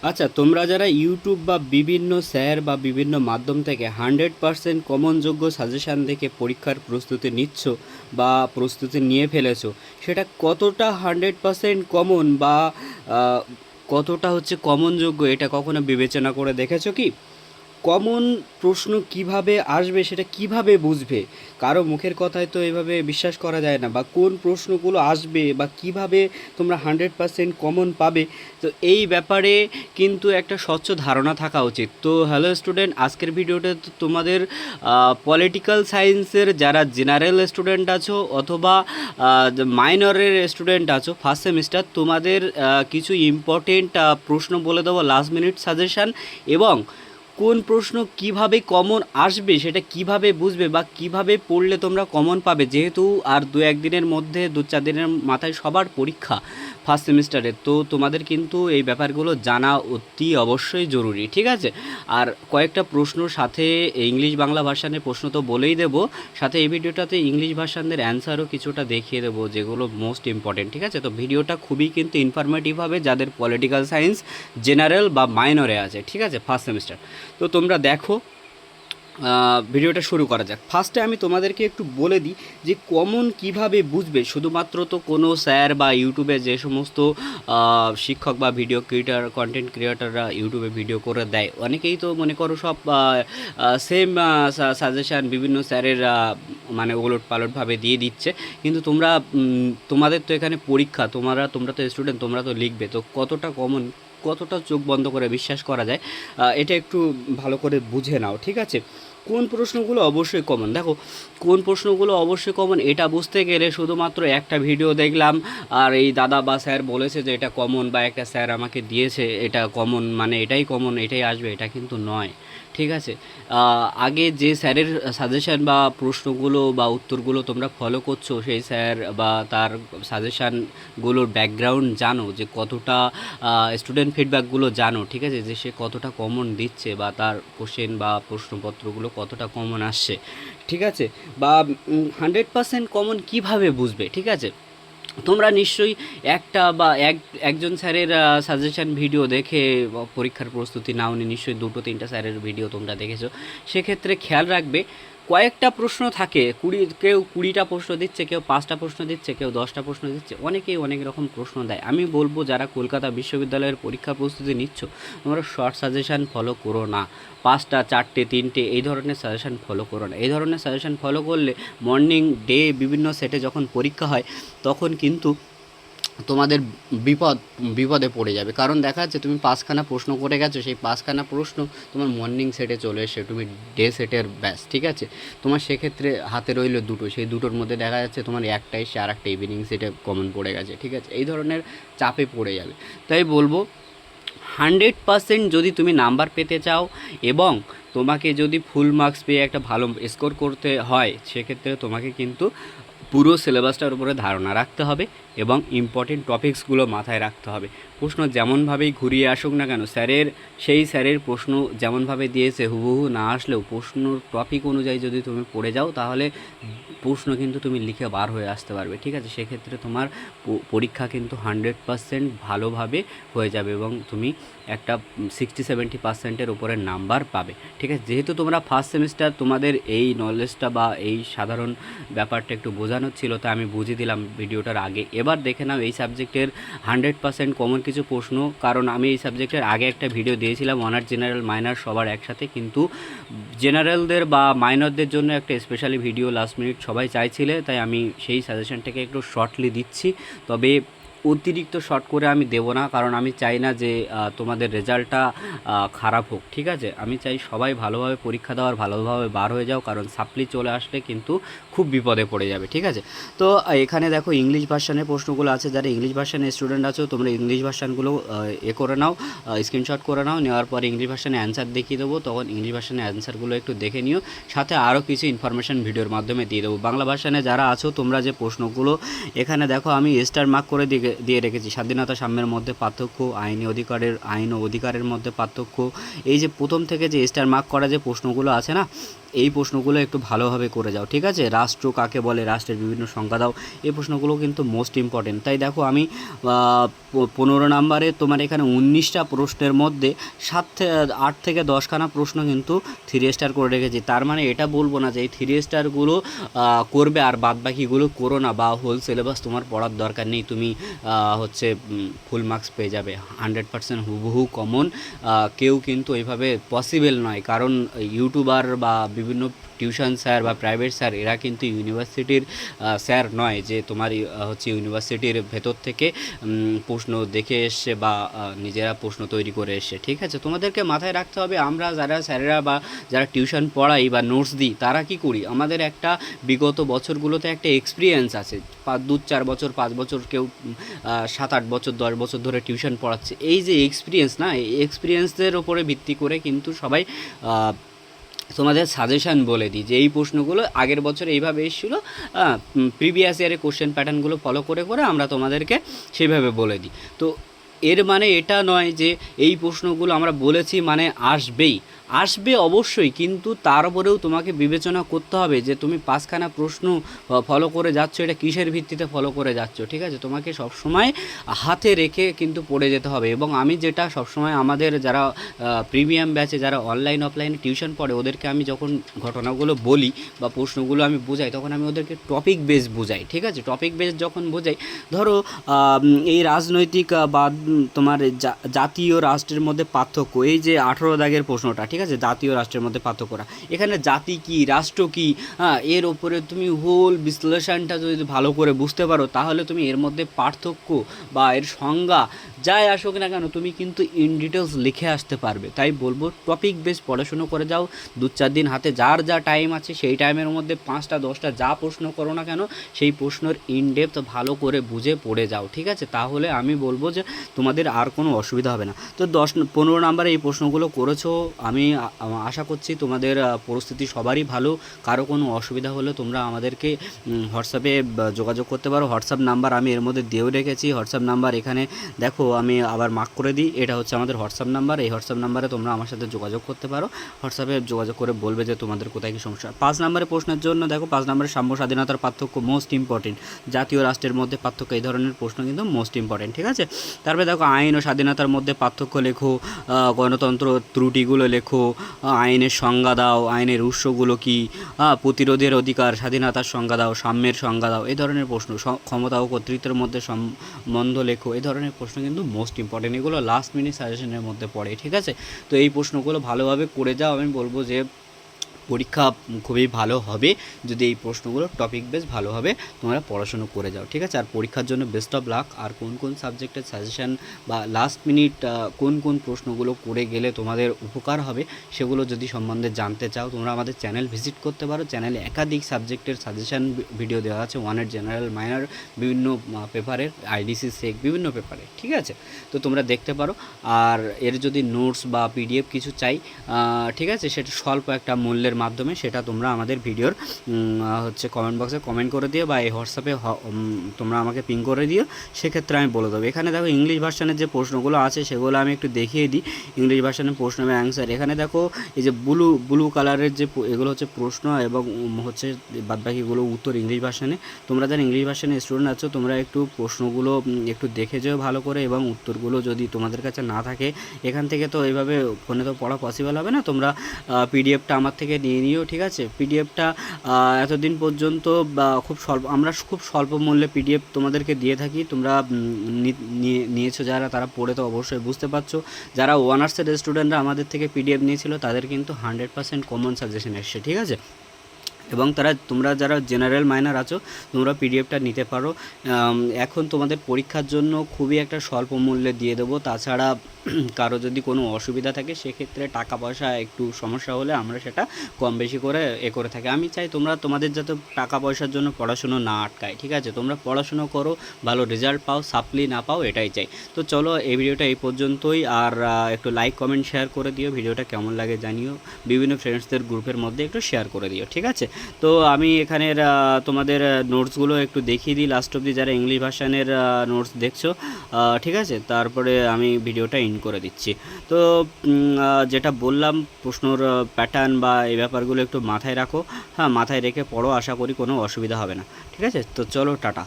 আচ্ছা, তোমরা যারা ইউটিউব বা বিভিন্ন স্যার বা বিভিন্ন মাধ্যম থেকে 100% কমনযোগ্য সাজেশান দেখে পরীক্ষার প্রস্তুতি নিচ্ছ বা প্রস্তুতি নিয়ে ফেলেছো, সেটা কতটা 100% কমন বা আহ, কতটা হচ্ছে কমনযোগ্য, এটা কখনো বিবেচনা করে দেখেছো কি? কমন প্রশ্ন কিভাবে আসবে সেটা কিভাবে বুঝবে? কারো মুখের কথায় তো এভাবে বিশ্বাস করা যায় না, বা কোন প্রশ্নগুলো আসবে বা কিভাবে তোমরা 100% কমন পাবে, তো এই ব্যাপারে কিন্তু একটা স্বচ্ছ ধারণা থাকা উচিত। তো হ্যালো স্টুডেন্ট, আজকের ভিডিওতে তো তোমাদের পলিটিক্যাল সায়েন্সের যারা জেনারেল স্টুডেন্ট আছো অথবা মাইনরের স্টুডেন্ট আছো ফার্স্ট সেমিস্টার, তোমাদের কিছু ইম্পর্টেন্ট প্রশ্ন বলে দেবো, লাস্ট মিনিট সাজেশান, এবং কোন প্রশ্ন কিভাবে কমন আসবে সেটা কিভাবে বুঝবে বা কিভাবে পড়লে তোমরা কমন পাবে, যেহেতু আর দু একদিনের মধ্যে দু চার দিনের মাথায় সবার পরীক্ষা ফার্স্ট সেমিস্টারে, তো তোমাদের কিন্তু এই ব্যাপারগুলো জানা অতি অবশ্যই জরুরি, ঠিক আছে? আর কয়েকটা প্রশ্নর সাথে ইংলিশ বাংলা ভার্সানের প্রশ্ন তো বলেই দেবো, সাথে এই ভিডিওটাতে ইংলিশ ভার্সানের অ্যান্সারও কিছুটা দেখিয়ে দেবো যেগুলো মোস্ট ইম্পর্টেন্ট, ঠিক আছে? তো ভিডিওটা খুবই কিন্তু ইনফরমেটিভ হবে যাদের পলিটিক্যাল সায়েন্স জেনারেল বা মাইনরে আছে, ঠিক আছে, ফার্স্ট সেমিস্টার। তো তোমরা দেখো, ভিডিওটা শুরু করা যাক। ফার্স্টে আমি তোমাদেরকে একটু বলে দিই যে কমন কিভাবে বুঝবে। শুধুমাত্র তো কোনো স্যার বা ইউটিউবে যে সমস্ত শিক্ষক বা ভিডিও ক্রিয়েটার কন্টেন্ট ক্রিয়েটাররা ইউটিউবে ভিডিও করে দেয়, অনেকেই তো মনে করো সব সেম সাজেশান বিভিন্ন স্যারের মানে ওলট পালটভাবে দিয়ে দিচ্ছে, কিন্তু তোমরা তোমাদের তো এখানে পরীক্ষা, তোমরা তো স্টুডেন্ট, তোমরা তো লিখবে, তো কতটা কমন, কতটা চোখ বন্ধ করে বিশ্বাস করা যায়, এটা একটু ভালো করে বুঝে নাও, ঠিক আছে? কোন প্রশ্নগুলো অবশ্যই কমন, দেখো কোন প্রশ্নগুলো অবশ্যই কমন এটা বুঝতে গেলে শুধুমাত্র একটা ভিডিও দেখলাম আর এই দাদা বা স্যার বলেছে যে এটা কমন, বা একটা স্যার আমাকে দিয়েছে এটা কমন মানে এটাই কমন, এটাই আসবে, এটা কিন্তু নয়, ঠিক আছে? আগে যে স্যারের সাজেশান বা প্রশ্নগুলো বা উত্তরগুলো তোমরা ফলো করছো, সেই স্যার বা তার সাজেশানগুলোর ব্যাকগ্রাউন্ড জানো, যে কতটা স্টুডেন্ট ফিডব্যাকগুলো জানো, ঠিক আছে, যে সে কতটা কমন দিচ্ছে বা তার কোশ্চেন বা প্রশ্নপত্রগুলো কতটা কমন আসছে, ঠিক আছে? বা 100% কমন কিভাবে বুঝবে, ঠিক আছে? তোমরা নিশ্চয়ই একটা বা একজন স্যারের সাজেশন ভিডিও দেখে পরীক্ষার প্রস্তুতি নাওনি, নিশ্চয়ই দুটো তিনটা স্যারের ভিডিও তোমরা দেখেছো। সেক্ষেত্রে খেয়াল রাখবে, কয়েকটা প্রশ্ন থাকে, কেউ 20টা প্রশ্ন দিচ্ছে, কেউ 5টা প্রশ্ন দিচ্ছে, কেউ 10টা প্রশ্ন দিচ্ছে, অনেকেই অনেক রকম প্রশ্ন দেয়। আমি বলবো যারা কলকাতা বিশ্ববিদ্যালয়ের পরীক্ষা প্রস্তুতি নিচ্ছ, তোমরা শর্ট সাজেশান ফলো করো না, 5টা 4টে 3টে এই ধরনের সাজেশান ফলো করো না। এই ধরনের সাজেশান ফলো করলে মর্নিং ডে বিভিন্ন সেটে যখন পরীক্ষা হয় তখন কিন্তু তোমাদের বিপদে পড়ে যাবে, কারণ দেখা যাচ্ছে তুমি 5খানা প্রশ্ন করে গেছো, সেই 5খানা প্রশ্ন তোমার মর্নিং সেটে চলে এসে তুমি ডে সেটের ব্যাস, ঠিক আছে? তোমার সেক্ষেত্রে হাতে রইলো দুটো, সেই দুটোর মধ্যে দেখা যাচ্ছে তোমার একটা এসে আর একটা ইভিনিং সেটে কমন পড়ে গেছে, ঠিক আছে? এই ধরনের চাপে পড়ে যাবে। তাই বলবো 100% যদি তুমি নাম্বার পেতে চাও এবং তোমাকে যদি ফুল মার্কস পেয়ে একটা ভালো স্কোর করতে হয়, সেক্ষেত্রে তোমাকে কিন্তু পুরো সিলেবাসটার উপরে ধারণা রাখতে হবে এবং ইম্পর্টেন্ট টপিকসগুলো মাথায় রাখতে হবে। প্রশ্ন যেমনভাবেই ঘুরিয়ে আসুক না কেন, স্যারের প্রশ্ন যেমনভাবে দিয়েছে হুবহু না আসলেও প্রশ্ন টপিক অনুযায়ী যদি তুমি পড়ে যাও, তাহলে প্রশ্ন কিন্তু তুমি লিখে বার হয়ে আসতে পারবে, ঠিক আছে? সেক্ষেত্রে তোমার পরীক্ষা কিন্তু 100% ভালোভাবে হয়ে যাবে এবং তুমি একটা 60-70%-এর উপরে নাম্বার পাবে, ঠিক আছে? যেহেতু তোমরা ফার্স্ট সেমিস্টার, তোমাদের এই নলেজটা বা এই সাধারণ ব্যাপারটা একটু বোঝানোর ছিল, তা আমি বুঝিয়ে দিলাম ভিডিওটার আগে। এবার দেখে নাও এই সাবজেক্টের 100% কমন কিছু প্রশ্ন, কারণ আমি এই সাবজেক্টের আগে একটা ভিডিও দিয়েছিলাম অনার্স জেনারেল মাইনর সবার একসাথে, কিন্তু জেনারেলদের বা মাইনরদের জন্য একটা স্পেশালি ভিডিও লাস্ট মিনিট সবাই চাইছিলে, তাই আমি সেই সাজেশনটাকে একটু শর্টলি দিচ্ছি। তবে অতিরিক্ত শর্ট করে আমি দেবো না, কারণ আমি চাই না যে তোমাদের রেজাল্টটা খারাপ হোক, ঠিক আছে? আমি চাই সবাই ভালোভাবে পরীক্ষা দেওয়ার, ভালোভাবে বার হয়ে যাও, কারণ সাপ্লি চলে আসলে কিন্তু খুব বিপদে পড়ে যাবে, ঠিক আছে? তো এখানে দেখো ইংলিশ ভার্সানের প্রশ্নগুলো আছে, যারা ইংলিশ ভার্সানের স্টুডেন্ট আছো তোমরা ইংলিশ ভার্সানগুলো করে নাও, স্ক্রিনশট করে নাও, নেওয়ার পরে ইংলিশ ভার্সানে অ্যান্সার দেখিয়ে দেবো, তখন ইংলিশ ভার্সানের অ্যান্সারগুলো একটু দেখে নিও, সাথে আরও কিছু ইনফরমেশান ভিডিওর মাধ্যমে দিয়ে দেবো। বাংলা ভার্সানে যারা আছো তোমরা যে প্রশ্নগুলো এখানে দেখো আমি স্টার মার্ক করে দিয়ে রেখেছি। স্বাধীনতা সাম্যের মধ্যে পার্থক্য, আইন ও অধিকারের মধ্যে পার্থক্য, এই যে প্রথম থেকে যে স্টার মার্ক করা যে প্রশ্নগুলো আছে না, এই প্রশ্নগুলো একটু ভালোভাবে করে যাও, ঠিক আছে। রাষ্ট্র কাকে বলে, রাষ্ট্রের বিভিন্ন সংজ্ঞা দাও, এই প্রশ্নগুলো কিন্তু মোস্ট ইম্পর্টেন্ট। তাই দেখো আমি 15 নম্বরে তোমার এখানে 19টা প্রশ্নের মধ্যে 8 থেকে 10খানা প্রশ্ন কিন্তু 3 স্টার করে রেখেছি। তার মানে এটা বলবো না যে এই 3 স্টারগুলো করবে আর বাদ বাকিগুলো করো না, বা হোল সিলেবাস তোমার পড়ার দরকার নেই, তুমি হচ্ছে ফুল মার্কস পেয়ে যাবে। 100% হুবহু কমন কেউ কিন্তু এইভাবে পসিবল নয়, কারণ ইউটিউবার বা বিভিন্ন টিউশন স্যার বা প্রাইভেট স্যার এরা কিন্তু ইউনিভার্সিটির স্যার নয় যে তোমার হচ্ছে ইউনিভার্সিটির ভেতর থেকে প্রশ্ন দেখে এসছে বা নিজেরা প্রশ্ন তৈরি করে এসছে, ঠিক আছে। তোমাদেরকে মাথায় রাখতে হবে আমরা যারা স্যারেরা বা যারা টিউশন পড়াই বা নোটস দিই তারা কি করি, আমাদের একটা বিগত বছরগুলোতে একটা এক্সপিরিয়েন্স আছে, 2-4 বছর 5 বছর, কেউ 7-8 বছর 10 বছর ধরে টিউশন পড়াচ্ছে। এই যে এক্সপিরিয়েন্স না, এই এক্সপিরিয়েন্সের ওপরে ভিত্তি করে কিন্তু সবাই তোমাদের সাজেশান বলে দিই যে এই প্রশ্নগুলো আগের বছর এইভাবে এসেছিলো, প্রিভিয়াস ইয়ারের কোশ্চেন প্যাটার্নগুলো ফলো করে করে আমরা তোমাদেরকে সেইভাবে বলে দিই। তো এর মানে এটা নয় যে এই প্রশ্নগুলো আমরা বলেছি মানে আসবে অবশ্যই, কিন্তু তার উপরেও তোমাকে বিবেচনা করতে হবে যে তুমি 5খানা প্রশ্ন ফলো করে যাচ্ছ, এটা কিসের ভিত্তিতে ফলো করে যাচ্ছ, ঠিক আছে। তোমাকে সবসময় হাতে রেখে কিন্তু পড়ে যেতে হবে। এবং আমি যেটা সবসময় আমাদের যারা প্রিমিয়াম ব্যাচে যারা অনলাইন অফলাইনে টিউশন পড়ে ওদেরকে আমি যখন ঘটনাগুলো বলি বা প্রশ্নগুলো আমি বোঝাই, তখন আমি ওদেরকে টপিক বেস বোঝাই, ঠিক আছে। টপিক বেস যখন বোঝাই, ধরো এই রাজনৈতিক বা তোমার জাতীয় রাষ্ট্রের মধ্যে পার্থক্য, এই যে 18 দাগের প্রশ্নটা, ঠিক আছে, জাতীয় রাষ্ট্রের মধ্যে পার্থক্যটা, এখানে জাতি কি রাষ্ট্র কি, এর ওপরে তুমি হোল বিশ্লেষণটা যদি ভালো করে বুঝতে পারো তাহলে তুমি এর মধ্যে পার্থক্য বা এর সংজ্ঞা যাই আসুক না কেন তুমি কিন্তু ইন ডিটেলস লিখে আসতে পারবে। তাই বলবো টপিক বেস পড়াশুনো করে যাও, 2-4 দিন হাতে যার যা টাইম আছে সেই টাইমের মধ্যে 5টা 10টা যা প্রশ্ন করো না কেন সেই প্রশ্নের ইনডেপথ ভালো করে বুঝে পড়ে যাও, ঠিক আছে। তাহলে আমি বলবো যে তোমাদের আর কোনো অসুবিধা হবে না। তো 15 নাম্বারে এই প্রশ্নগুলো করেছো, আমি আশা করছি তোমাদের পরিস্থিতি সবারই ভালো। কারো কোনো অসুবিধা হলে তোমরা আমাদেরকে হোয়াটসঅ্যাপে যোগাযোগ করতে পারো। হোয়াটসঅ্যাপ নাম্বার আমি এর মধ্যে দিয়েও রেখেছি। হোয়াটসঅ্যাপ নাম্বার এখানে দেখো আমি আবার মার্ক করে দিই, এটা হচ্ছে আমাদের হোয়াটসঅ্যাপ নাম্বার। এই হোয়াটসঅ্যাপ নাম্বারে তোমরা আমার সাথে যোগাযোগ করতে পারো, হোয়াটসঅ্যাপে যোগাযোগ করে বলবে যে তোমাদের কোথায় কী সমস্যা। 5 নম্বরের প্রশ্নের জন্য দেখো 5 নম্বরের সাম্য স্বাধীনতার পার্থক্য মোস্ট ইম্পর্টেন্ট, জাতীয় রাষ্ট্রের মধ্যে পার্থক্য, এই ধরনের প্রশ্ন কিন্তু মোস্ট ইম্পর্টেন্ট, ঠিক আছে। তারপরে দেখো আইন ও স্বাধীনতার মধ্যে পার্থক্য লেখো, গণতন্ত্র ত্রুটিগুলো লেখো, আইনের সংজ্ঞা দাও, আইনের উৎসগুলো কী, প্রতিরোধের অধিকার, স্বাধীনতার সংজ্ঞা দাও, সাম্যের সংজ্ঞা দাও, এই ধরনের প্রশ্ন। ক্ষমতা ও কর্তৃত্বের মধ্যে সম্বন্ধ লেখো, এই ধরনের প্রশ্ন কিন্তু মোস্ট ইম্পর্টেন্ট, এগুলো লাস্ট মিনিট সাজেশনের মধ্যে পড়ে, ঠিক আছে। তো এই প্রশ্নগুলো ভালোভাবে করে যাও, আমি বলবো যে পরীক্ষা খুবই ভালো হবে যদি এই প্রশ্নগুলো টপিক বেস ভালোভাবে তোমরা পড়াশুনো করে যাও, ঠিক আছে। আর পরীক্ষার জন্য বেস্ট অফ লাক। আর কোন কোন সাবজেক্টের সাজেশান বা লাস্ট মিনিট কোন কোন প্রশ্নগুলো করে গেলে তোমাদের উপকার হবে সেগুলো যদি সম্বন্ধে জানতে চাও তোমরা আমাদের চ্যানেল ভিজিট করতে পারো। চ্যানেলে একাধিক সাবজেক্টের সাজেশান ভিডিও দেওয়া আছে, 1-এর জেনারেল, মাইনর, বিভিন্ন পেপারের, আইডিসি সেক, বিভিন্ন পেপারে, ঠিক আছে। তো তোমরা দেখতে পারো। আর এর যদি নোটস বা পিডিএফ কিছু চাই, ঠিক আছে, সেটা স্বল্প একটা মূল্যের মাধ্যমে সেটা তোমরা আমাদের ভিডিওর হচ্ছে কমেন্ট বক্সে কমেন্ট করে দিও বা এই হোয়াটসঅ্যাপে তোমরা আমাকে পিং করে দিও, সেক্ষেত্রে আমি বলে দেবো। এখানে দেখো ইংলিশ ভার্সানের যে প্রশ্নগুলো আছে সেগুলো আমি একটু দেখিয়ে দিই। ইংলিশ ভার্সানের প্রশ্ন এবং অ্যান্সার, এখানে দেখো এই যে ব্লু কালারের যে এগুলো হচ্ছে প্রশ্ন এবং হচ্ছে বাদবাকিগুলো উত্তর ইংলিশ ভার্সানে। তোমরা যারা ইংলিশ ভার্সানের স্টুডেন্ট আছো তোমরা একটু প্রশ্নগুলো একটু দেখে যাও ভালো করে, এবং উত্তরগুলো যদি তোমাদের কাছে না থাকে, এখান থেকে তো এইভাবে ফোনে তো পড়া পসিবল হবে না, তোমরা পিডিএফটা আমার থেকে নিয়ে নিও, ঠিক আছে। পিডিএফটা এতদিন পর্যন্ত আমরা খুব স্বল্প মূল্যে পিডিএফ তোমাদেরকে দিয়ে থাকি, তোমরা নিয়েছো যারা তারা পড়ে তো অবশ্যই বুঝতে পারছো। যারা অনার্সের স্টুডেন্টরা আমাদের থেকে পিডিএফ নিয়েছিল তাদের কিন্তু 100% কমন সাজেশন এসছে, ঠিক আছে। এবং তোমরা যারা জেনারেল মাইনর আছো তোমরা পিডিএফটা নিতে পারো। এখন তোমাদের পরীক্ষার জন্য খুবই একটা স্বল্প মূল্যে দিয়ে দেবো। তাছাড়া কারো যদি কোনো অসুবিধা থাকে সেক্ষেত্রে টাকা পয়সা একটু সমস্যা হলে আমরা সেটা কম বেশি করে করে থাকি। আমি চাই তোমাদের যাতে টাকা পয়সার জন্য পড়াশুনো না আটকায়, ঠিক আছে। তোমরা পড়াশুনো করো, ভালো রেজাল্ট পাও, সাপ্লি না পাও, এটাই চাই। তো চলো এই ভিডিওটা এই পর্যন্তই। আর একটু লাইক কমেন্ট শেয়ার করে দিও, ভিডিওটা কেমন লাগে জানিও, বিভিন্ন ফ্রেন্ডসদের গ্রুপের মধ্যে একটু শেয়ার করে দিও, ঠিক আছে। তো আমি এখানের তোমাদের নোটসগুলো একটু দেখিয়ে দিই লাস্ট অবধি, যারা ইংলিশ ভার্সানের নোটস দেখছো, ঠিক আছে? তারপরে আমি ভিডিওটা ইন করে দিচ্ছি। তো যেটা বললাম, প্রশ্নর প্যাটার্ন বা এই ব্যাপারগুলো একটু মাথায় রাখো, হ্যাঁ মাথায় রেখে পড়ো, আশা করি কোনো অসুবিধা হবে না। ঠিক আছে, তো চলো টাটা।